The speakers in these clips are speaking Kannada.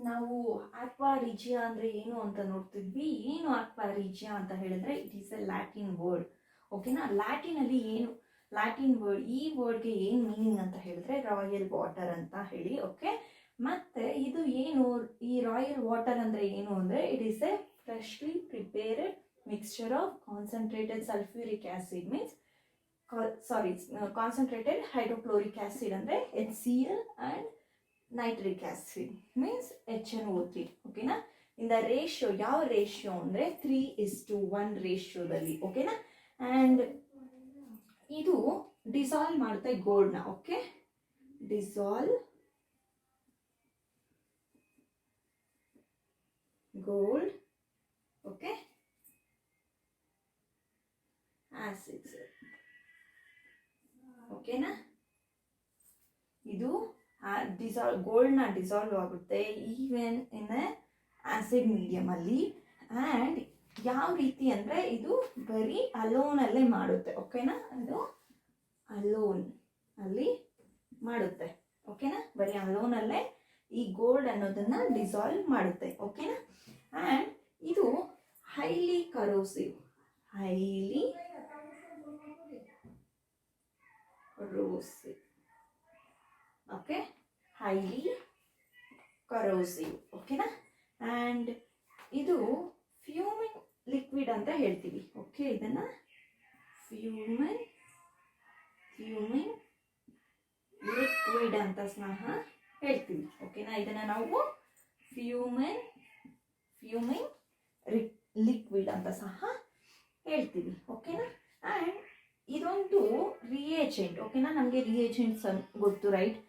ನಾವು ಆಕ್ವಾ ರಿಜಿಯಾ ಅಂದರೆ ಏನು ಅಂತ ನೋಡ್ತಿದ್ವಿ. ಏನು ಆಕ್ವಾ ರಿಜಿಯಾ ಅಂತ ಹೇಳಿದ್ರೆ it is A Latin word. ಓಕೆನಾ, ಲ್ಯಾಟಿನಲ್ಲಿ ಏನು ಲ್ಯಾಟಿನ್ ವರ್ಡ್, ಈ ವರ್ಡ್ಗೆ ಏನು ಮೀನಿಂಗ್ ಅಂತ ಹೇಳಿದ್ರೆ ರಾಯಲ್ ವಾಟರ್ ಅಂತ ಹೇಳಿ. ಓಕೆ, ಮತ್ತೆ ಇದು ಏನು, ಈ ರಾಯಲ್ ವಾಟರ್ ಅಂದರೆ ಏನು ಅಂದರೆ it is a freshly prepared mixture of concentrated sulphuric acid means concentrated hydrochloric acid ಅಂದರೆ HCl and nitric acid means HNO3. ಓಕೆನಾ, ಇನ್ ದ ರೇಷಿಯೋ, ಯಾವ ರೇಷಿಯೋ ಅಂದರೆ 3:1 ರೇಷಿಯೋದಲ್ಲಿ. ಓಕೆನಾ, ಆ್ಯಂಡ್ ಇದು ಡಿಸಾಲ್ವ್ ಮಾಡುತ್ತೆ ಗೋಲ್ಡ್ನ. Okay, dissolve gold. Okay, acids. ಓಕೆನಾ, ಇದು ಗೋಲ್ಡ್ನ ಡಿಸಾಲ್ವ್ ಆಗುತ್ತೆ ಈವನ್ ಇನ್ ಆಸಿಡ್ ಮೀಡಿಯಮ್ ಅಲ್ಲಿ. ಆ್ಯಂಡ್ ಯಾವ ರೀತಿ ಅಂದರೆ ಇದು ಬರೀ ಅಲೋನಲ್ಲೇ ಮಾಡುತ್ತೆ. ಓಕೆನಾ, ಅದು ಅಲೋನ್ ಅಲ್ಲಿ ಮಾಡುತ್ತೆ. ಓಕೆನಾ, ಬರೀ ಅಲೋನಲ್ಲೇ ಈ ಗೋಲ್ಡ್ ಅನ್ನೋದನ್ನ ಡಿಸಾಲ್ವ್ ಮಾಡುತ್ತೆ. ಓಕೆನಾ, ಆ್ಯಂಡ್ ಇದು highly corrosive, highly corrosive. Okay, highly corrosive. ಓಕೆನಾ, ಆ್ಯಂಡ್ ಇದು ಫ್ಯೂಮಿಂಗ್ ಲಿಕ್ವಿಡ್ ಅಂತ ಹೇಳ್ತೀವಿ. ಓಕೆ, ಇದನ್ನ ಫ್ಯೂಮಿಂಗ್ ಲಿಕ್ವಿಡ್ ಅಂತ ಸಹ ಹೇಳ್ತೀವಿ. ಓಕೆನಾ, ಇದನ್ನ ನಾವು ಫ್ಯೂಮಿಂಗ್ ಲಿಕ್ವಿಡ್ ಅಂತ ಸಹ ಹೇಳ್ತೀವಿ. ಓಕೆನಾ, ಆ್ಯಂಡ್ ಇದೊಂದು ರಿಯೇಜೆಂಟ್. ಓಕೆನಾ, ನಮಗೆ ರಿಯೇಜೆಂಟ್ಸ್ ಗೊತ್ತು, ರೈಟ್?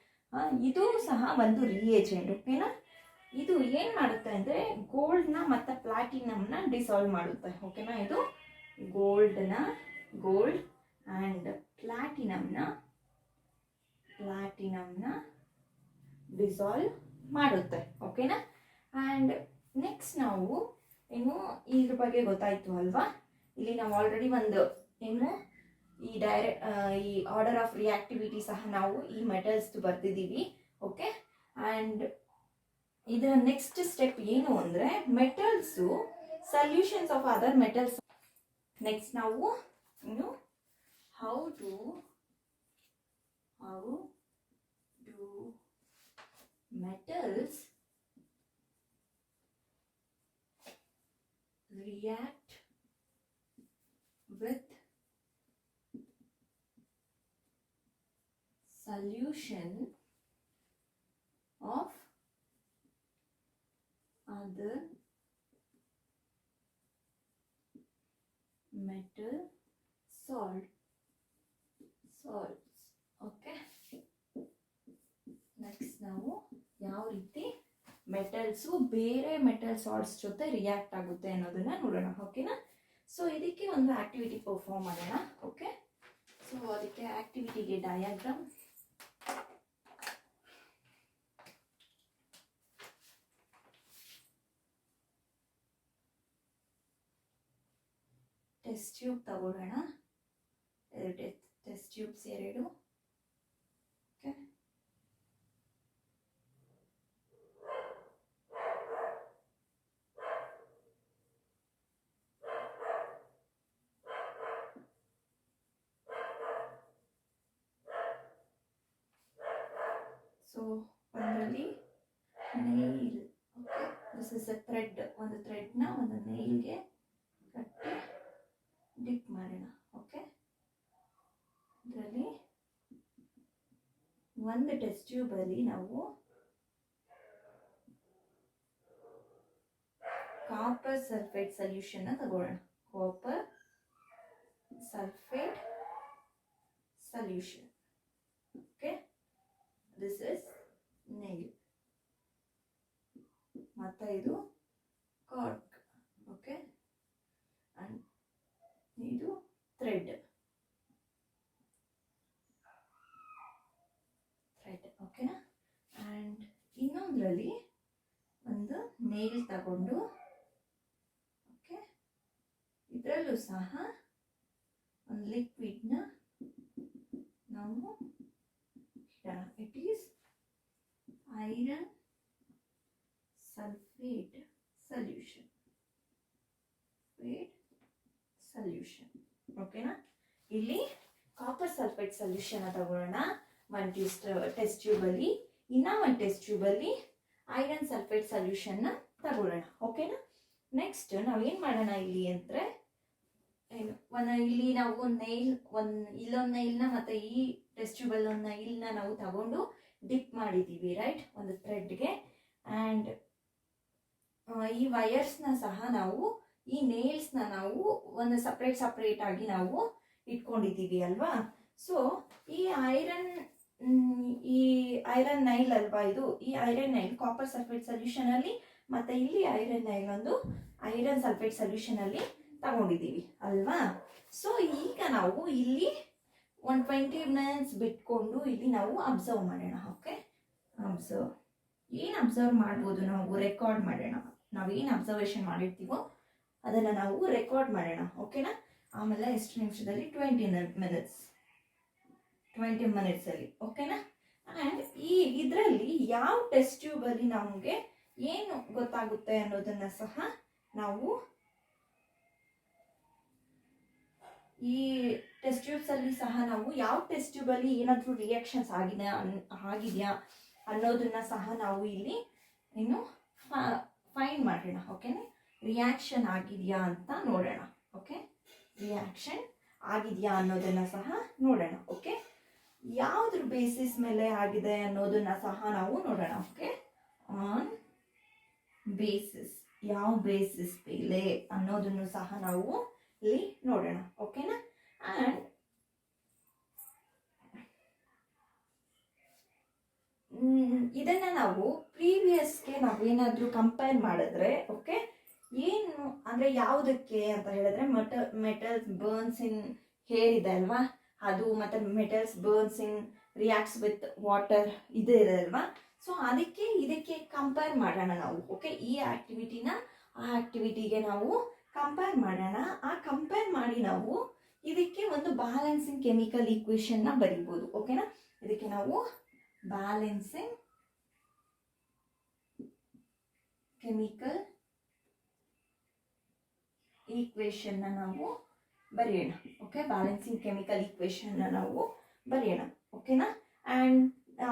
ಇದು ಸಹ ಒಂದು ರಿಯೇಜೆಂಟ್. ಓಕೆನಾ, ಇದು ಏನು ಮಾಡುತ್ತೆ ಅಂದರೆ ಗೋಲ್ಡ್ನ ಮತ್ತು ಪ್ಲಾಟಿನಮ್ನ ಡಿಸಾಲ್ವ್ ಮಾಡುತ್ತೆ. ಓಕೆನಾ, ಇದು ಗೋಲ್ಡ್ ಆ್ಯಂಡ್ ಪ್ಲಾಟಿನಮ್ನ ಡಿಸಾಲ್ವ್ ಮಾಡುತ್ತೆ. ಓಕೆನಾ, ಆ್ಯಂಡ್ ನೆಕ್ಸ್ಟ್ ನಾವು ಏನು ಇದ್ರ ಬಗ್ಗೆ ಗೊತ್ತಾಯಿತು ಅಲ್ವಾ? ಇಲ್ಲಿ ನಾವು ಆಲ್ರೆಡಿ ಒಂದು ಏನು ಈ ಆರ್ಡರ್ ಆಫ್ ರಿಯಾಕ್ಟಿವಿಟಿ ಸಹ ನಾವು ಈ ಮೆಟಲ್ಸ್ ಬರ್ತಿದ್ದೀವಿ. ಓಕೆ, ಆ್ಯಂಡ್ ಇದರ ನೆಕ್ಸ್ಟ್ ಸ್ಟೆಪ್ ಏನು ಅಂದರೆ metals solutions of other metals. Next ನಾವು ಇನ್ನು how do metals react with solution of other metal salts. Okay, next ನಾವು ಯಾವ ರೀತಿ ಮೆಟಲ್ಸು ಬೇರೆ ಮೆಟಲ್ ಸಾಲ್ಟ್ಸ್ ಜೊತೆ ರಿಯಾಕ್ಟ್ ಆಗುತ್ತೆ ಅನ್ನೋದನ್ನ ನೋಡೋಣ. ಓಕೆನಾ, ಸೊ ಇದಕ್ಕೆ ಒಂದು ಆಕ್ಟಿವಿಟಿ ಪರ್ಫಾರ್ಮ್ ಮಾಡೋಣ. ಓಕೆ, ಸೊ ಅದಕ್ಕೆ ಆಕ್ಟಿವಿಟಿಗೆ ಡಯಾಗ್ರಾಮ್, ಟೆಸ್ಟ್ ಟ್ಯೂಬ್ ತಗೊಳ್ಳೋಣ. Test tubes 2. ಓಕೆ, ಸೊ ಒಂದರಲ್ಲಿ Nile. Okay, this is A thread. ಒಂದು ಥ್ರೆಡ್ನ ಒಂದು ನೈಲ್ಗೆ ಕಟ್ಟಿ ಡಿಪ್ ಮಾಡೋಣ. ಓಕೆ, ಇದರಲ್ಲಿ ಒಂದು ಟೆಸ್ಟ್ ಟ್ಯೂಬಲ್ಲಿ ನಾವು ಕಾಪರ್ ಸಲ್ಫೇಟ್ ಸೊಲ್ಯೂಷನ್ನ ತಗೊಳ್ಳೋಣ. Copper sulphate solution. Okay, this is Nile ಮತ್ತು ಇದು ಕಾರ್ಕ್. ಓಕೆ, ಅಂಡ್ ಇದು ಥ್ರೆಡ್. ಓಕೆನಾ, ಆ್ಯಂಡ್ ಇನ್ನೊಂದರಲ್ಲಿ ಒಂದು ನೈಲ್ ತಗೊಂಡು ಓಕೆ ಇದರಲ್ಲೂ ಸಹ ಒಂದು ಲಿಕ್ವಿಡ್ನ ನಾವು ಇಡೋಣ. It is iron sulphate solution. ಓಕೆನಾ? ಇಲ್ಲಿ ಕಾಪರ್ ಸಲ್ಫೇಟ್ ಸೊಲ್ಯೂಷನ್ ತಗೊಳ್ಳೋಣ. ಒಂದು ಟೆಸ್ಟ್ ಟ್ಯೂಬಲ್ಲಿ, ಇನ್ನ ಒಂದು ಟೆಸ್ಟ್ ಟ್ಯೂಬಲ್ಲಿ ಐರನ್ ಸಲ್ಫೇಟ್ ಸೊಲ್ಯೂಷನ್ನ ತಗೊಳ್ಳೋಣ. ಓಕೆನಾ? ನೆಕ್ಸ್ಟ್ ನಾವೇನು ಮಾಡೋಣ ಇಲ್ಲಿ ಅಂದರೆ, ಇಲ್ಲಿ ನಾವು ಇಲ್ಲೊಂದು ನೈಲ್ನ ಮತ್ತು ಈ ಟೆಸ್ಟ್ ಟ್ಯೂಬಲ್ಲಿ ಒಂದು ನೈಲ್ನ ನಾವು ತಗೊಂಡು ಡಿಪ್ ಮಾಡಿದ್ದೀವಿ, ರೈಟ್, ಒಂದು ಥ್ರೆಡ್ಗೆ. ಆ್ಯಂಡ್ ಈ ವಯರ್ಸ್ನ ಸಹ ನಾವು, ಈ ನೇಲ್ಸ್ನ ನಾವು ಒಂದು ಸಪ್ರೇಟ್ ಆಗಿ ನಾವು ಇಟ್ಕೊಂಡಿದ್ದೀವಿ ಅಲ್ವಾ. ಸೊ ಈ ಐರನ್ ನೈಲ್ ಅಲ್ವಾ ಇದು, ಈ iron Nile copper sulphate solution ಅಲ್ಲಿ, ಮತ್ತೆ ಇಲ್ಲಿ ಐರನ್ ನೈಲ್ ಒಂದು ಐರನ್ ಸಲ್ಫೇಟ್ ಸೊಲ್ಯೂಷನ್ ಅಲ್ಲಿ ತಗೊಂಡಿದ್ದೀವಿ ಅಲ್ವಾ. ಸೊ ಈಗ ನಾವು ಇಲ್ಲಿ 120 minutes ಬಿಟ್ಕೊಂಡು ಇಲ್ಲಿ ನಾವು ಅಬ್ಸರ್ವ್ ಮಾಡೋಣ. ಓಕೆ, ಏನು ಅಬ್ಸರ್ವ್ ಮಾಡ್ಬೋದು ನಾವು, ರೆಕಾರ್ಡ್ ಮಾಡೋಣ. ನಾವೇನು ಅಬ್ಸರ್ವೇಷನ್ ಮಾಡಿರ್ತೀವೋ ಅದನ್ನು ನಾವು ರೆಕಾರ್ಡ್ ಮಾಡೋಣ. ಓಕೆನಾ? ಆಮೇಲೆ ಎಷ್ಟು ನಿಮಿಷದಲ್ಲಿ, 20 minutes ಅಲ್ಲಿ. ಓಕೆನಾ? ಆ್ಯಂಡ್ ಇದರಲ್ಲಿ ಯಾವ ಟೆಸ್ಟ್ ಟ್ಯೂಬಲ್ಲಿ ನಮಗೆ ಏನು ಗೊತ್ತಾಗುತ್ತೆ ಅನ್ನೋದನ್ನು ಸಹ ನಾವು ಈ ಟೆಸ್ಟ್ ಟ್ಯೂಬ್ಸ್ ಅಲ್ಲಿ ಸಹ ನಾವು ಯಾವ ಟೆಸ್ಟ್ ಟ್ಯೂಬಲ್ಲಿ ಏನಾದರೂ ರಿಯಾಕ್ಷನ್ಸ್ ಆಗಿದೆಯಾ ಅನ್ನೋದನ್ನ ಸಹ ನಾವು ಇಲ್ಲಿ ಇನ್ನು ಫೈಂಡ್ ಮಾಡೋಣ. ಓಕೆನಾ? ರಿಯಾಕ್ಷನ್ ಆಗಿದೆಯಾ ಅಂತ ನೋಡೋಣ. ಓಕೆ, ರಿಯಾಕ್ಷನ್ ಆಗಿದೆಯಾ ಅನ್ನೋದನ್ನ ಸಹ ನೋಡೋಣ. ಓಕೆ, ಯಾವುದ್ರ ಬೇಸಿಸ್ ಮೇಲೆ ಆಗಿದೆ ಅನ್ನೋದನ್ನ ಸಹ ನಾವು ನೋಡೋಣ. ಓಕೆ, ಆನ್ ಬೇಸಿಸ್, ಯಾವ ಬೇಸಿಸ್ ಮೇಲೆ ಅನ್ನೋದನ್ನು ಸಹ ನಾವು ಇಲ್ಲಿ ನೋಡೋಣ. ಓಕೆನಾ? ಆ್ಯಂಡ್ ಇದನ್ನ ನಾವು ಪ್ರೀವಿಯಸ್ಗೆ ನಾವೇನಾದರೂ ಕಂಪೇರ್ ಮಾಡಿದ್ರೆ, ಓಕೆ, ಏನು ಅಂದರೆ ಯಾವುದಕ್ಕೆ ಅಂತ ಹೇಳಿದ್ರೆ, ಮೆಟಲ್ಸ್ ಬರ್ನ್ಸ್ ಇನ್ ಹೇರ್ ಇದೆ ಅಲ್ವಾ, ಅದು ಮತ್ತು metals burns in reacts with water ಇದೆ ಅಲ್ವಾ. ಸೊ ಅದಕ್ಕೆ ಇದಕ್ಕೆ ಕಂಪೇರ್ ಮಾಡೋಣ ನಾವು. ಓಕೆ, ಈ ಆಕ್ಟಿವಿಟಿನ ಆ ಆಕ್ಟಿವಿಟಿಗೆ ನಾವು ಕಂಪೇರ್ ಮಾಡೋಣ. ಆ ಕಂಪೇರ್ ಮಾಡಿ ನಾವು ಇದಕ್ಕೆ ಒಂದು ಬ್ಯಾಲೆನ್ಸಿಂಗ್ ಕೆಮಿಕಲ್ ಈಕ್ವೇಷನ್ನ ಬರೀಬೋದು. ಓಕೆನಾ? ಇದಕ್ಕೆ ನಾವು ಬ್ಯಾಲೆನ್ಸಿಂಗ್ ಕೆಮಿಕಲ್ ಈಕ್ವೇಷನ್ನ ನಾವು ಬರೆಯೋಣ. ಓಕೆ, ಬ್ಯಾಲೆನ್ಸಿಂಗ್ ಕೆಮಿಕಲ್ ಈಕ್ವೇಷನ್ನ ನಾವು ಬರೆಯೋಣ. ಓಕೆನಾ? ಆ್ಯಂಡ್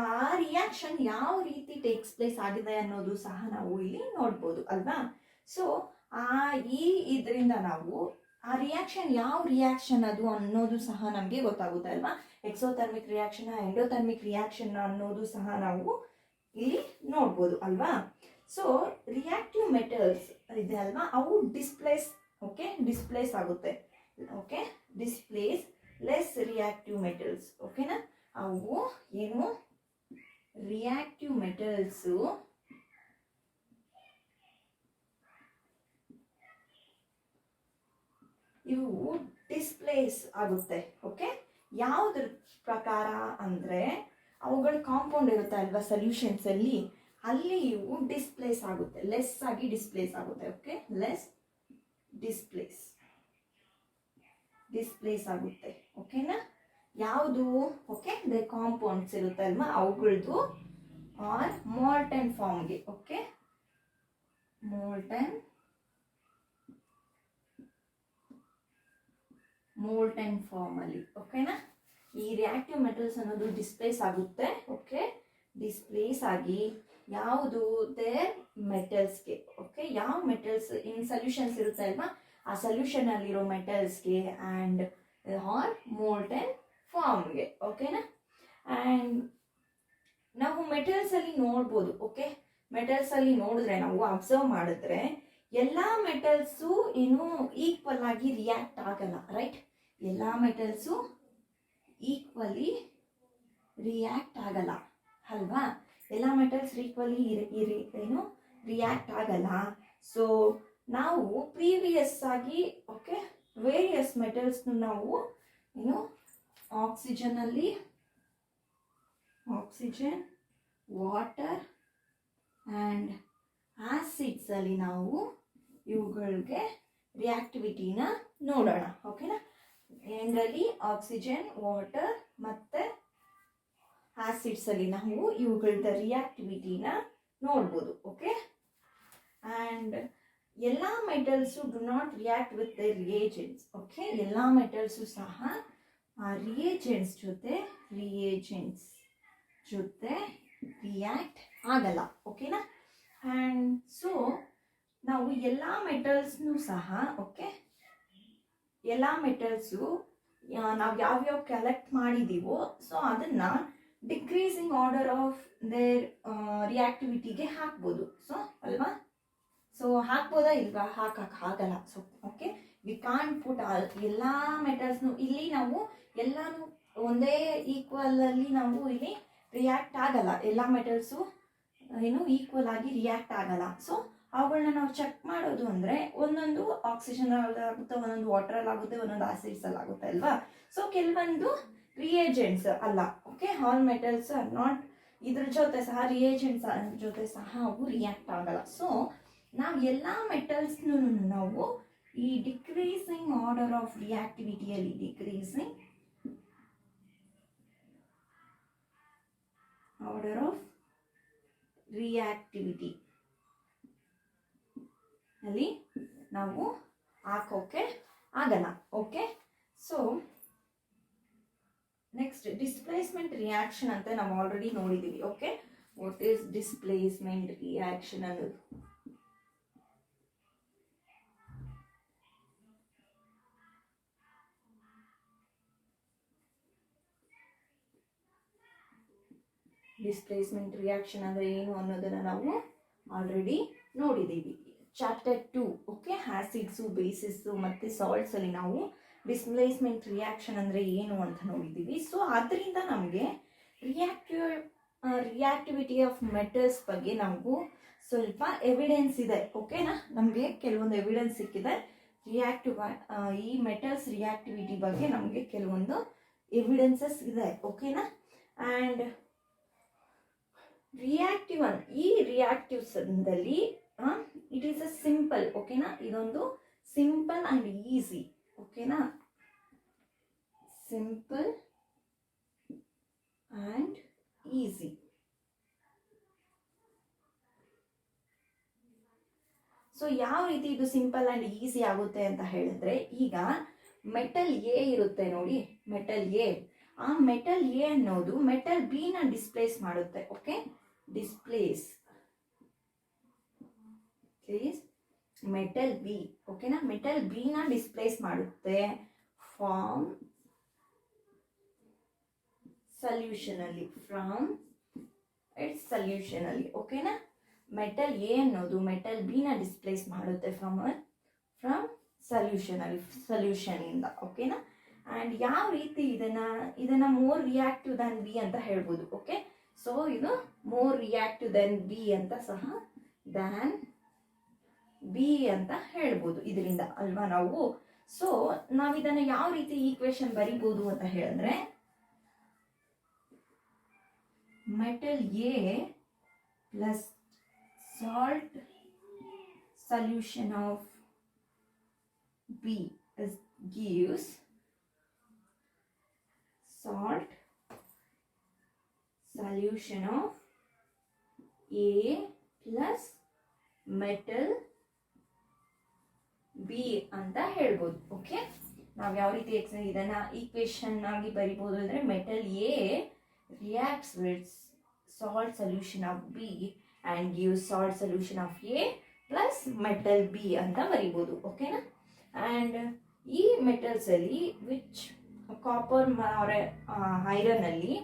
ಆ ರಿಯಾಕ್ಷನ್ ಯಾವ ರೀತಿ ಟೇಕ್ಸ್ ಪ್ಲೇಸ್ ಆಗಿದೆ ಅನ್ನೋದು ಸಹ ನಾವು ಇಲ್ಲಿ ನೋಡ್ಬೋದು ಅಲ್ವಾ. ಸೊ ಇದರಿಂದ ನಾವು ಆ ರಿಯಾಕ್ಷನ್ ಯಾವ ರಿಯಾಕ್ಷನ್ ಅದು ಅನ್ನೋದು ಸಹ ನಮಗೆ ಗೊತ್ತಾಗುತ್ತೆ ಅಲ್ವಾ. ಎಕ್ಸೋಥರ್ಮಿಕ್ ರಿಯಾಕ್ಷನ್, ಎಂಡೋಥರ್ಮಿಕ್ ರಿಯಾಕ್ಷನ್ ಅನ್ನೋದು ಸಹ ನಾವು ಇಲ್ಲಿ ನೋಡ್ಬೋದು ಅಲ್ವಾ. ಸೊ ರಿಯಾಕ್ಟಿವ್ ಮೆಟಲ್ಸ್ ಇದೆ ಅಲ್ವಾ, ಅವು ಡಿಸ್ಪ್ಲೇಸ್ ಆಗುತ್ತೆ. Okay, displace less reactive metals. ಓಕೆನಾ? ಅವು ಏನು ರಿಯಾಕ್ಟಿವ್ ಮೆಟಲ್ಸು ಇವು ಡಿಸ್ಪ್ಲೇಸ್ ಆಗುತ್ತೆ. ಓಕೆ, ಯಾವುದ್ರ ಪ್ರಕಾರ ಅಂದರೆ ಅವುಗಳ ಕಾಂಪೌಂಡ್ ಇರುತ್ತೆ ಅಲ್ವಾ ಸೊಲ್ಯೂಷನ್ಸ್ ಅಲ್ಲಿ, ಅಲ್ಲಿ ಇವು ಡಿಸ್ಪ್ಲೇಸ್ ಆಗುತ್ತೆ, ಲೆಸ್ ಆಗಿ ಡಿಸ್ಪ್ಲೇಸ್ ಆಗುತ್ತೆ. ಓಕೆ, ಲೆಸ್ ಡಿಸ್ಪ್ಲೇಸ್ ಆಗುತ್ತೆ. ಓಕೆನಾ? ಯಾವುದು? ಓಕೆ, ದ ಕಾಂಪೌಂಡ್ಸ್ ಇರುತ್ತೆ ಅಲ್ವಾ ಅವುಗಳದ್ದು ಆರ್ ಮಾಲ್ಟನ್ ಫಾರ್ಮ್ಗೆ. ಓಕೆ, ಮೋಲ್ಟನ್ ಫಾರ್ಮ್ ಅಲ್ಲಿ. ಓಕೆನಾ? ಈ ರಿಯಾಕ್ಟಿವ್ ಮೆಟಲ್ಸ್ ಅನ್ನೋದು ಡಿಸ್ಪ್ಲೇಸ್ ಆಗುತ್ತೆ. ಓಕೆ, ಡಿಸ್ಪ್ಲೇಸ್ ಆಗಿ ಯಾವುದು ದೇರ್ ಮೆಟಲ್ಸ್ಗೆ. ಓಕೆ, ಯಾವ ಮೆಟಲ್ಸ್ ಇನ್ ಸೊಲ್ಯೂಷನ್ಸ್ ಇರುತ್ತೆ ಅಲ್ವಾ, ಆ ಸೊಲ್ಯೂಷನ್ ಅಲ್ಲಿರೋ ಮೆಟಲ್ಸ್ಗೆ ಆ್ಯಂಡ್ ಆರ್ ಮೋಲ್ಟನ್ ಫಾರ್ಮ್ಗೆ. ಓಕೆನಾ? ಆ್ಯಂಡ್ ನಾವು ಮೆಟಲ್ಸ್ ಅಲ್ಲಿ ನೋಡ್ಬೋದು. ಓಕೆ, ಮೆಟಲ್ಸ್ ಅಲ್ಲಿ ನೋಡಿದ್ರೆ, ನಾವು ಅಬ್ಸರ್ವ್ ಮಾಡಿದ್ರೆ ಎಲ್ಲ ಮೆಟಲ್ಸು ಏನು ಈಕ್ವಲ್ ಆಗಿ ರಿಯಾಕ್ಟ್ ಆಗಲ್ಲ, ರೈಟ್. ಎಲ್ಲ ಮೆಟಲ್ಸು ಈಕ್ವಲಿ ರಿಯಾಕ್ಟ್ ಆಗಲ್ಲ ಅಲ್ವಾ. ಎಲ್ಲ ಮೆಟಲ್ಸ್ ಈಕ್ವಲಿ ಏನು ರಿಯಾಕ್ಟ್ ಆಗಲ್ಲ. ಸೊ ನಾವು ಪ್ರೀವಿಯಸ್ ಆಗಿ ಓಕೆ ವೇರಿಯಸ್ ಮೆಟಲ್ಸ್ನು ನಾವು ಏನು ಆಕ್ಸಿಜನ್, ವಾಟರ್ ಆ್ಯಂಡ್ ಆಸಿಡ್ಸ್ ಅಲ್ಲಿ ನಾವು ಇವುಗಳಿಗೆ ರಿಯಾಕ್ಟಿವಿಟಿನ ನೋಡೋಣ. ಓಕೆನಾ? ಇದರಲ್ಲಿ ಆಕ್ಸಿಜನ್, ವಾಟರ್ ಮತ್ತು ಆಸಿಡ್ಸ್ ಅಲ್ಲಿ ನಾವು ಇವುಗಳದ ರಿಯಾಕ್ಟಿವಿಟಿನ ನೋಡ್ಬೋದು. ಓಕೆ, ಆ್ಯಂಡ್ ಎಲ್ಲ metals do not react with the reagents. Okay, ಎಲ್ಲ ಮೆಟಲ್ಸು ಸಹ ರಿಯೇಜೆಂಟ್ಸ್ ಜೊತೆ ರಿಯಾಕ್ಟ್ ಆಗಲ್ಲ. ಓಕೆನಾ? ಆ್ಯಂಡ್ ಸೊ ನಾವು ಎಲ್ಲ ಮೆಟಲ್ಸ್ನೂ ಸಹ ಓಕೆ, ಎಲ್ಲ ಮೆಟಲ್ಸು ನಾವು ಯಾವ್ಯಾವ ಕಲೆಕ್ಟ್ ಮಾಡಿದ್ದೀವೋ ಸೊ ಅದನ್ನು ಡಿಕ್ರೀಸಿಂಗ್ ಆರ್ಡರ್ ಆಫ್ ದೇರ್ ರಿಯಾಕ್ಟಿವಿಟಿಗೆ ಹಾಕ್ಬೋದು. ಸೊ ಅಲ್ವಾ? ಸೊ ಹಾಕ್ಬೋದಾ ಇಲ್ವಾ? ಹಾಕಕ್ಕಾಗಲ್ಲ. ಸೊ ಓಕೆ, ವಿ ಕಾಂಟ್ ಪುಟ್ ಎಲ್ಲ ಮೆಟಲ್ಸ್ನು ಇಲ್ಲಿ ನಾವು ಎಲ್ಲಾನು ಒಂದೇ ಈಕ್ವಲ್ ಅಲ್ಲಿ ನಾವು ಇಲ್ಲಿ ರಿಯಾಕ್ಟ್ ಆಗಲ್ಲ. ಎಲ್ಲ ಮೆಟಲ್ಸು ಏನು ಈಕ್ವಲ್ ಆಗಿ ರಿಯಾಕ್ಟ್ ಆಗಲ್ಲ. ಸೊ ಅವುಗಳನ್ನ ನಾವು ಚೆಕ್ ಮಾಡೋದು ಅಂದರೆ ಒಂದೊಂದು ಆಕ್ಸಿಜನ್ ಆಗುತ್ತೆ, ಒಂದೊಂದು ವಾಟರಲ್ಲಿ ಆಗುತ್ತೆ, ಒಂದೊಂದು ಆಸಿಡ್ಸಲ್ಲಿ ಆಗುತ್ತೆ ಅಲ್ವಾ? ಸೊ ಕೆಲವೊಂದು ರಿಯೇಜೆಂಟ್ಸ್ ಅಲ್ಲ. Okay, all metals are not ಇದ್ರ ಜೊತೆ ಸಹ ರಿಯೇಜೆಂಟ್ಸ್ ಜೊತೆ ಸಹ ಅವು ರಿಯಾಕ್ಟ್ ಆಗಲ್ಲ. ಸೊ ನಾವು ಎಲ್ಲ ಮೆಟಲ್ಸ್ನೂ ನಾವು ಈ ಡಿಕ್ರೀಸಿಂಗ್ ಆರ್ಡರ್ ಆಫ್ ರಿಯಾಕ್ಟಿವಿಟಿಯಲ್ಲಿ ಡಿಕ್ರೀಸಿಂಗ್ ಆರ್ಡರ್ ಆಫ್ ರಿಯಾಕ್ಟಿವಿಟಿ ಅಲ್ಲಿ ನಾವು ಹಾಕೋಕೆ ಆಗಲ್ಲ. Okay, so next displacement reaction ಅಂತ ನಾವು ಆಲ್ರೆಡಿ ನೋಡಿದ್ದೀವಿ. Okay, what is displacement reaction ಅನ್ನೋದು? ಡಿಸ್ಪ್ಲೇಸ್ಮೆಂಟ್ ರಿಯಾಕ್ಷನ್ ಅಂದರೆ ಏನು ಅನ್ನೋದನ್ನು ನಾವು ಆಲ್ರೆಡಿ ನೋಡಿದ್ದೀವಿ ಚಾಪ್ಟರ್ 2. ಓಕೆ, ಆಸಿಡ್ಸು, ಬೇಸಿಸ್ಸು ಮತ್ತು ಸಾಲ್ಟ್ಸಲ್ಲಿ ನಾವು ಡಿಸ್ಪ್ಲೇಸ್ಮೆಂಟ್ ರಿಯಾಕ್ಷನ್ ಅಂದರೆ ಏನು ಅಂತ ನೋಡಿದ್ದೀವಿ. ಸೊ ಅದರಿಂದ ನಮಗೆ ರಿಯಾಕ್ಟಿವಿಟಿ ಆಫ್ ಮೆಟಲ್ಸ್ ಬಗ್ಗೆ ನಾವು ಸ್ವಲ್ಪ ಎವಿಡೆನ್ಸ್ ಇದೆ. ಓಕೆನಾ? ನಮಗೆ ಕೆಲವೊಂದು ಎವಿಡೆನ್ಸ್ ಸಿಕ್ಕಿದೆ ಈ ಮೆಟಲ್ಸ್ ರಿಯಾಕ್ಟಿವಿಟಿ ಬಗ್ಗೆ ನಮಗೆ ಕೆಲವೊಂದು ಎವಿಡೆನ್ಸಸ್ ಇದೆ. ಓಕೆನಾ? ಆ್ಯಂಡ್ ಈ ರಿಯಾಕ್ಟಿವ್ಸ್ದಲ್ಲಿ ಇಟ್ ಈಸ್ ಅ ಸಿಂಪಲ್. ಓಕೆನಾ? ಇದೊಂದು ಸಿಂಪಲ್ ಆ್ಯಂಡ್ ಈಸಿ. ಓಕೆನಾ? Simple and easy. ಸೊ ಯಾವ ರೀತಿ ಇದು ಸಿಂಪಲ್ ಆ್ಯಂಡ್ ಈಸಿ ಆಗುತ್ತೆ ಅಂತ ಹೇಳಿದ್ರೆ, ಈಗ ಮೆಟಲ್ ಎ ಇರುತ್ತೆ ನೋಡಿ, ಮೆಟಲ್ ಎ. ಆ ಮೆಟಲ್ ಎ ಅನ್ನೋದು ಮೆಟಲ್ ಬಿ ನ ಡಿಸ್ಪ್ಲೇಸ್ ಮಾಡುತ್ತೆ. Okay, displace metal B. ಓಕೆನಾ? ಮೆಟಲ್ ಬಿ ನ ಡಿಸ್ಪ್ಲೇಸ್ ಮಾಡುತ್ತೆ ಫ್ರಮ್ ಸೊಲ್ಯೂಷನ್ ಅಲ್ಲಿ. ಓಕೆನಾ? ಮೆಟಲ್ ಎ ಅನ್ನೋದು ಮೆಟಲ್ ಬಿ ನ ಡಿಸ್ಪ್ಲೇಸ್ ಮಾಡುತ್ತೆ ಫ್ರಮ್ ಸೊಲ್ಯೂಷನ್ ಇಂದ. ಓಕೆನಾ? ಆ್ಯಂಡ್ ಯಾವ ರೀತಿ ಇದನ್ನ ಮೋರ್ ರಿಯಾಕ್ಟಿವ್ ದನ್ ಬಿ ಅಂತ ಹೇಳ್ಬೋದು. ಓಕೆ, ಸೊ ಇದು ಮೋರ್ ರಿಯಾಕ್ಟಿವ್ ದೆನ್ ಬಿ ಅಂತ ಸಹ ಅಂತ ಹೇಳ್ಬೋದು ಇದರಿಂದ ಅಲ್ವಾ ನಾವು. ಸೊ ನಾವು ಇದನ್ನ ಯಾವ ರೀತಿ ಈಕ್ವೇಶನ್ ಬರಿಬೋದು ಅಂತ ಹೇಳಿದ್ರೆ, metal A plus salt solution of B gives salt solution of A plus metal B ಅಂತ ಹೇಳ್ಬೋದು. ಓಕೆ, ನಾವು ಯಾವ ರೀತಿ ಇದನ್ನ ಈಕ್ವೇಶನ್ ಆಗಿ ಬರಿಬೋದು ಅಂದ್ರೆ, metal A reacts with salt solution of B and gives salt solution of A plus metal B ಅಂತ ಬರಿಬೋದು. ಓಕೆನಾ? ಆ್ಯಂಡ್ ಈ ಮೆಟಲ್ಸ್ ಅಲ್ಲಿ ವಿಚ್ ಕಾಪರ್ ಐರನ್ ಅಲ್ಲಿ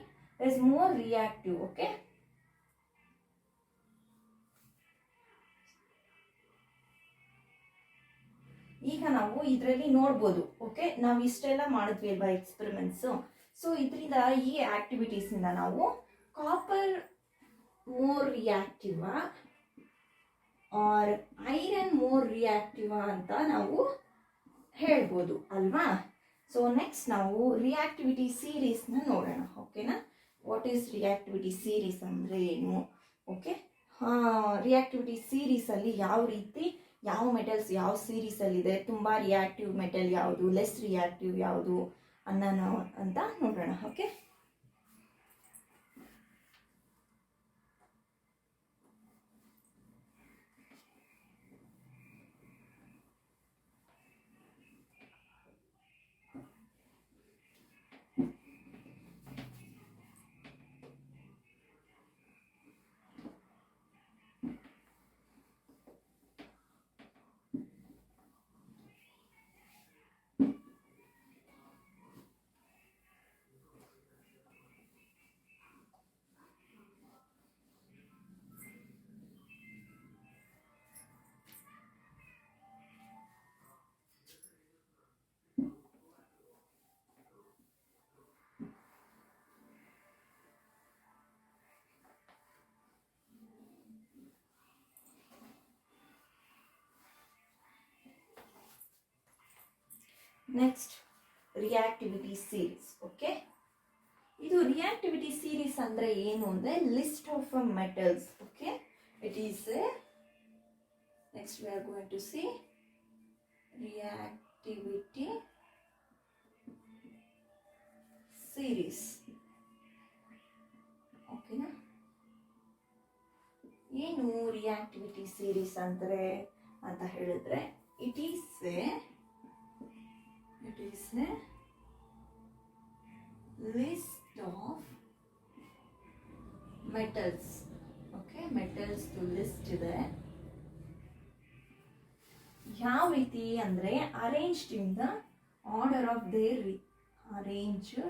ಇಸ್ ಮೋರ್ ರಿಯಾಕ್ಟಿವ್. ಓಕೆ, ಈಗ ನಾವು ಇದರಲ್ಲಿ ನೋಡ್ಬೋದು. ಓಕೆ, ನಾವು ಇಷ್ಟೆಲ್ಲ ಮಾಡಿದ್ವಿ ಅಲ್ವಾ ಎಕ್ಸ್ಪೆರಿಮೆಂಟ್ಸ್. ಸೊ ಇದರಿಂದ ಈ ಆಕ್ಟಿವಿಟೀಸ್ ಇಂದ ನಾವು copper more reactive or iron more reactive ಅಂತ ನಾವು ಹೇಳ್ಬೋದು ಅಲ್ವಾ. ಸೊ ನೆಕ್ಸ್ಟ್ ನಾವು ರಿಯಾಕ್ಟಿವಿಟಿ ಸೀರೀಸ್ನ ನೋಡೋಣ. ಓಕೆನಾ? ವಾಟ್ ಈಸ್ ರಿಯಾಕ್ಟಿವಿಟಿ ಸೀರೀಸ್ ಅಂದರೆ ಏನು? ಓಕೆ, ರಿಯಾಕ್ಟಿವಿಟಿ ಸೀರೀಸಲ್ಲಿ ಯಾವ ರೀತಿ ಯಾವ ಮೆಟಲ್ಸ್ ಯಾವ ಸೀರೀಸಲ್ಲಿದೆ, ತುಂಬ ರಿಯಾಕ್ಟಿವ್ ಮೆಟಲ್ ಯಾವುದು, ಲೆಸ್ ರಿಯಾಕ್ಟಿವ್ ಯಾವುದು ಅಂತ ನೋಡೋಣ. Okay, next reactivity series. Okay, ಇದು ರಿಯಾಕ್ಟಿವಿಟಿ ಸೀರೀಸ್ ಅಂದರೆ ಏನು ಅಂದರೆ list of metals. Okay, it is next we are going to see reactivity series. ಓಕೆನಾ? ಏನು ರಿಯಾಕ್ಟಿವಿಟಿ ಸೀರೀಸ್ ಅಂದರೆ ಅಂತ ಹೇಳಿದ್ರೆ it is a list of metals. Okay, metals list ಇದೆ. ಯಾವ ರೀತಿ ಅಂದರೆ arranged in the order of their arranged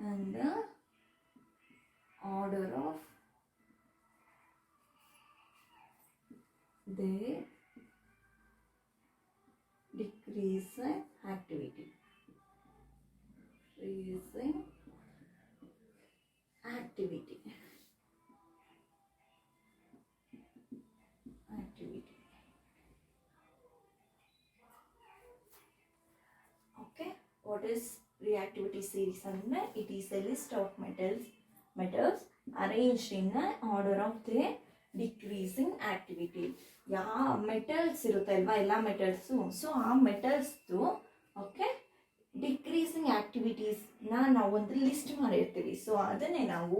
and the order of their decreasing activity. Decreasing activity. Okay, what is reactivity series? ಅಂದ್ರೆ it is a list of metals arranged in an order of their decreasing activity. ಯಾವ ಮೆಟಲ್ಸ್ ಇರುತ್ತೆ ಅಲ್ವಾ, ಎಲ್ಲ ಮೆಟಲ್ಸು, ಸೊ ಆ ಮೆಟಲ್ಸ್ದು ಓಕೆ ಡಿಕ್ರೀಸಿಂಗ್ ಆಕ್ಟಿವಿಟೀಸ್ನ ನಾವು ಒಂದು ಲಿಸ್ಟ್ ಮಾಡಿರ್ತೀವಿ. ಸೊ ಅದನ್ನೇ ನಾವು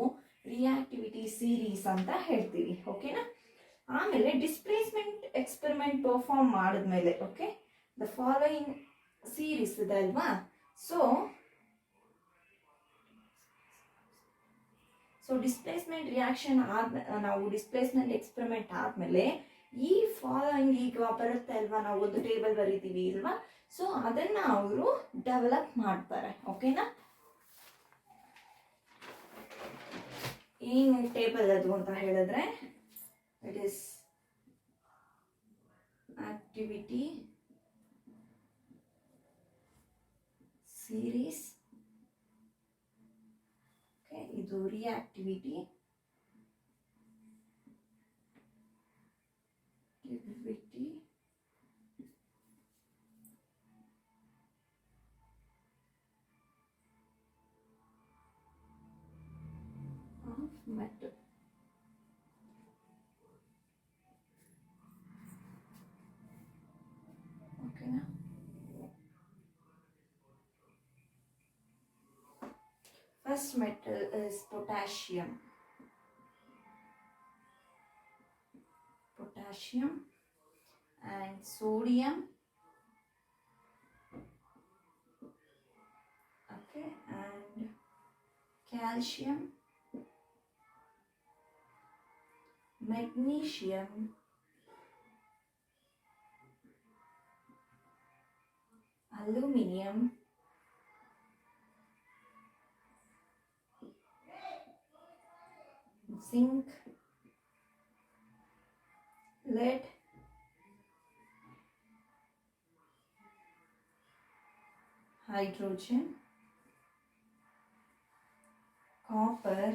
ರಿಯಾಕ್ಟಿವಿಟಿ ಸೀರೀಸ್ ಅಂತ ಹೇಳ್ತೀವಿ. ಓಕೆನಾ? ಆಮೇಲೆ ಡಿಸ್ಪ್ಲೇಸ್ಮೆಂಟ್ ಎಕ್ಸ್ಪೆರಿಮೆಂಟ್ ಪರ್ಫಾರ್ಮ್ ಮಾಡಿದ್ಮೇಲೆ ಓಕೆ ದ ಫಾಲೋಯಿಂಗ್ ಸೀರೀಸ್ ಇದೆ ಅಲ್ವಾ, ಸೊ ಡಿಸ್ಪ್ಲೇಸ್ಮೆಂಟ್ ರಿಯಾಕ್ಷನ್ ನಾವು ಡಿಸ್ಪ್ಲೇಸ್ಮೆಂಟ್ ಎಕ್ಸ್ಪೆರಿಮೆಂಟ್ ಆದಮೇಲೆ ಈ ಫಾಲೋಯಿಂಗ್ ಈಗ ಬರುತ್ತೆ ಅಲ್ವಾ, ನಾವು ಒಂದು ಟೇಬಲ್ ಬರೀತೀವಿ ಅಲ್ವಾ, ಸೊ ಅದನ್ನು ಅವರು ಡೆವಲಪ್ ಮಾಡ್ತಾರೆ. ಓಕೆನಾ? ಏನು ಟೇಬಲ್ ಅದು ಅಂತ ಹೇಳಿದ್ರೆ it is activity series. Okay, ಇದು ರಿಯಾಕ್ಟಿವಿಟಿ of metal. ಓಕೆನಾ? First metal is potassium and sodium. Okay, and calcium, magnesium, aluminum, zinc, lead, hydrogen, copper,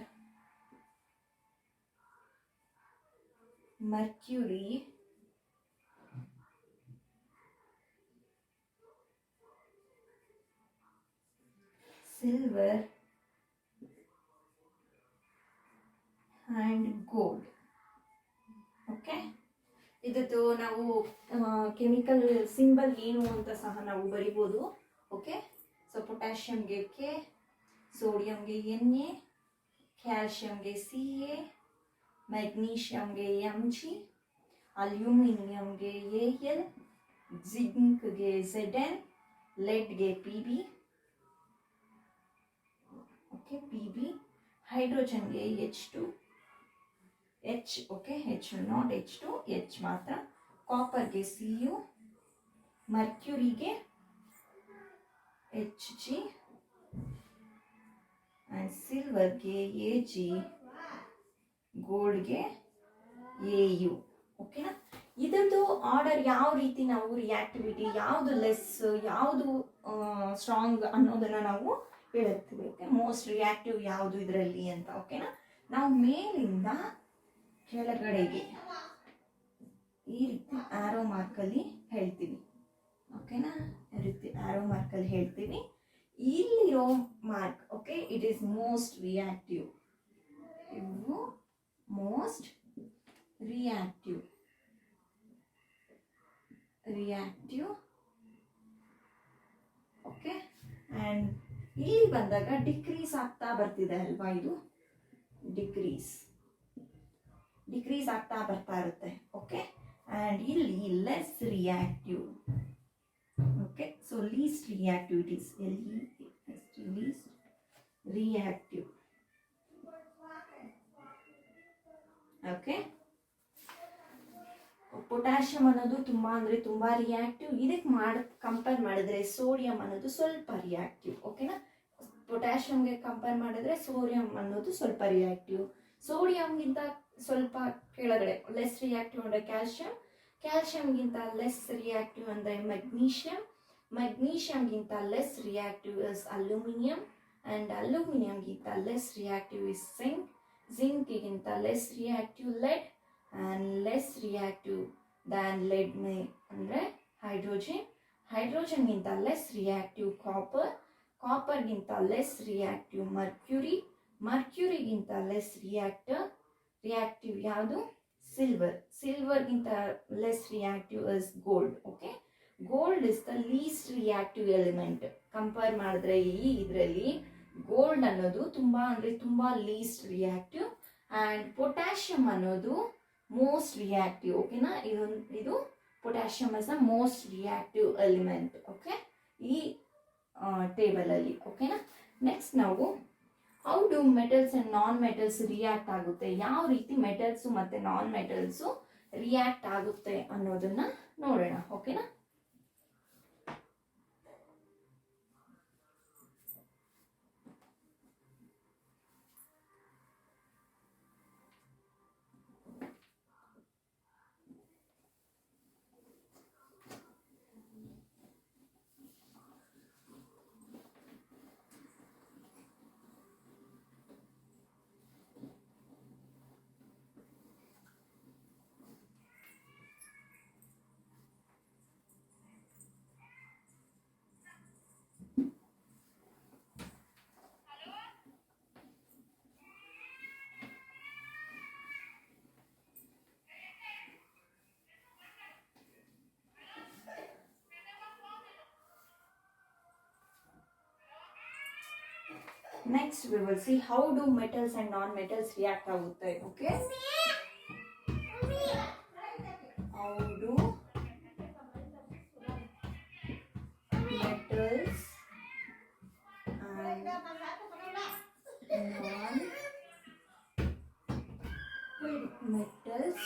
mercury, silver and gold. Okay, ಇದದ್ದು ನಾವು ಕೆಮಿಕಲ್ ಸಿಂಬಲ್ ಏನು ಅಂತ ಸಹ ನಾವು ಬರಿಬೋದು. ಓಕೆ, ಸೊ ಪೊಟ್ಯಾಷಿಯಮ್ಗೆ ಕೆ, ಸೋಡಿಯಂಗೆ ಎನ್ ಎ, ಕ್ಯಾಲ್ಶಿಯಂಗೆ ಸಿ ಎ, ಮ್ಯಾಗ್ನೀಷಿಯಂಗೆ ಎಮ್ ಜಿ, ಅಲ್ಯೂಮಿನಿಯಂಗೆ ಎ ಎಲ್, ಜಿಂಕ್ಗೆ ಝೆಡ್ ಎನ್, ಲೆಡ್ಗೆ P B. Okay, P B. ಹೈಡ್ರೋಜನ್ಗೆ H2 H. Okay, H not H2, H ಮಾತ್ರ. ಕಾಪರ್ಗೆ Cu, ಮರ್ಕ್ಯೂರಿಗೆ Hg ಆ್ಯಂಡ್ ಸಿಲ್ವರ್ಗೆ Ag, ಗೋಲ್ಡ್ಗೆ Au. ಓಕೆನಾ? ಇದರದ್ದು ಆರ್ಡರ್ ಯಾವ ರೀತಿ ನಾವು ರಿಯಾಕ್ಟಿವಿಟಿ ಯಾವುದು ಲೆಸ್ ಯಾವುದು ಸ್ಟ್ರಾಂಗ್ ಅನ್ನೋದನ್ನು ನಾವು ಹೇಳ್ತೀವಿ. ಓಕೆ, ಮೋಸ್ಟ್ ರಿಯಾಕ್ಟಿವ್ ಯಾವುದು ಇದರಲ್ಲಿ ಅಂತ. ಓಕೆನಾ? ನಾವು ಮೇಲಿಂದ ಕೆಳಗಡೆಗೆ ಈ ರೀತಿ ಆರೋ ಮಾರ್ಕಲ್ಲಿ ಹೇಳ್ತೀವಿ. ಓಕೆನಾ? ಈ ರೀತಿ ಆರೋ ಮಾರ್ಕಲ್ಲಿ ಹೇಳ್ತೀವಿ. ಇಲ್ಲಿರೋ mark, okay, it is most reactive. ಇವು ಮೋಸ್ಟ್ ರಿಯಾಕ್ಟಿವ್ ಓಕೆ. ಆ್ಯಂಡ್ ಇಲ್ಲಿ ಬಂದಾಗ ಡಿಕ್ರೀಸ್ ಆಗ್ತಾ ಬರ್ತಿದೆ ಅಲ್ವಾ, ಇದು ಡಿಕ್ರೀಸ್ ಆಗ್ತಾ ಬರ್ತಾ ಇರುತ್ತೆ. ಓಕೆ. ಆ್ಯಂಡ್ ಇಲ್ಲಿ less reactive. Okay, so list reactive, it is list reactive. Okay. Potassium ಅನ್ನೋದು ತುಂಬ ಅಂದರೆ ತುಂಬ ರಿಯಾಕ್ಟಿವ್. ಇದಕ್ಕೆ ಕಂಪೇರ್ ಮಾಡಿದ್ರೆ ಸೋಡಿಯಂ ಅನ್ನೋದು ಸ್ವಲ್ಪ ರಿಯಾಕ್ಟಿವ್. ಓಕೆನಾ? ಪೊಟ್ಯಾಷಿಯಂಗೆ ಕಂಪೇರ್ ಮಾಡಿದ್ರೆ ಸೋಡಿಯಂ ಅನ್ನೋದು ಸ್ವಲ್ಪ ರಿಯಾಕ್ಟಿವ್. ಸೋಡಿಯಂಗಿಂತ ಸ್ವಲ್ಪ ಕೆಳಗಡೆ ಲೆಸ್ ರಿಯಾಕ್ಟಿವ್ ಅಂದರೆ ಕ್ಯಾಲ್ಶಿಯಂಗಿಂತ ಲೆಸ್ ರಿಯಾಕ್ಟಿವ್ ಅಂದರೆ ಮೆಗ್ನೀಷಿಯಂಗಿಂತ less reactive is aluminium, and ಅಲ್ಯೂಮಿನಿಯಂಗಿಂತ ಲೆಸ್ ರಿಯಾಕ್ಟಿವ್ ಇಸ್ ಜಿಂಕ್ಗಿಂತ less reactive lead, and less reactive than lead ಅಂದರೆ ಹೈಡ್ರೋಜನ್ಗಿಂತ ಲೆಸ್ ರಿಯಾಕ್ಟಿವ್ ಕಾಪರ್ಗಿಂತ ಲೆಸ್ ರಿಯಾಕ್ಟಿವ್ ಮರ್ಕ್ಯೂರಿಗಿಂತ ಲೆಸ್ ರಿಯಾಕ್ಟಿವ್ ಯಾವುದು? ಸಿಲ್ವರ್ಗಿಂತ less reactive is gold. Okay, gold is the least reactive element. Compare ಮಾಡಿದ್ರೆ ಈ ಇದರಲ್ಲಿ ಗೋಲ್ಡ್ ಅನ್ನೋದು ತುಂಬ ಅಂದರೆ ತುಂಬ ಲೀಸ್ಟ್ ರಿಯಾಕ್ಟಿವ್, ಆ್ಯಂಡ್ ಪೊಟ್ಯಾಷಿಯಂ ಅನ್ನೋದು ಮೋಸ್ಟ್ ರಿಯಾಕ್ಟಿವ್. ಓಕೆನಾ? ಇದು potassium is the most reactive element. Okay, ಈ ಟೇಬಲಲ್ಲಿ. ಓಕೆನಾ? ನೆಕ್ಸ್ಟ್ ನಾವು how do metals and non metals react ಆಗುತ್ತೆ, ಯಾವ ರೀತಿ ಮೆಟಲ್ಸು ಮತ್ತು ನಾನ್ ಮೆಟಲ್ಸು ರಿಯಾಕ್ಟ್ ಆಗುತ್ತೆ ಅನ್ನೋದನ್ನ ನೋಡೋಣ. ಓಕೆನಾ? Next we will see how do metals and non-metals react ಆಗುತ್ತೆ. Okay, how do metals and non-metals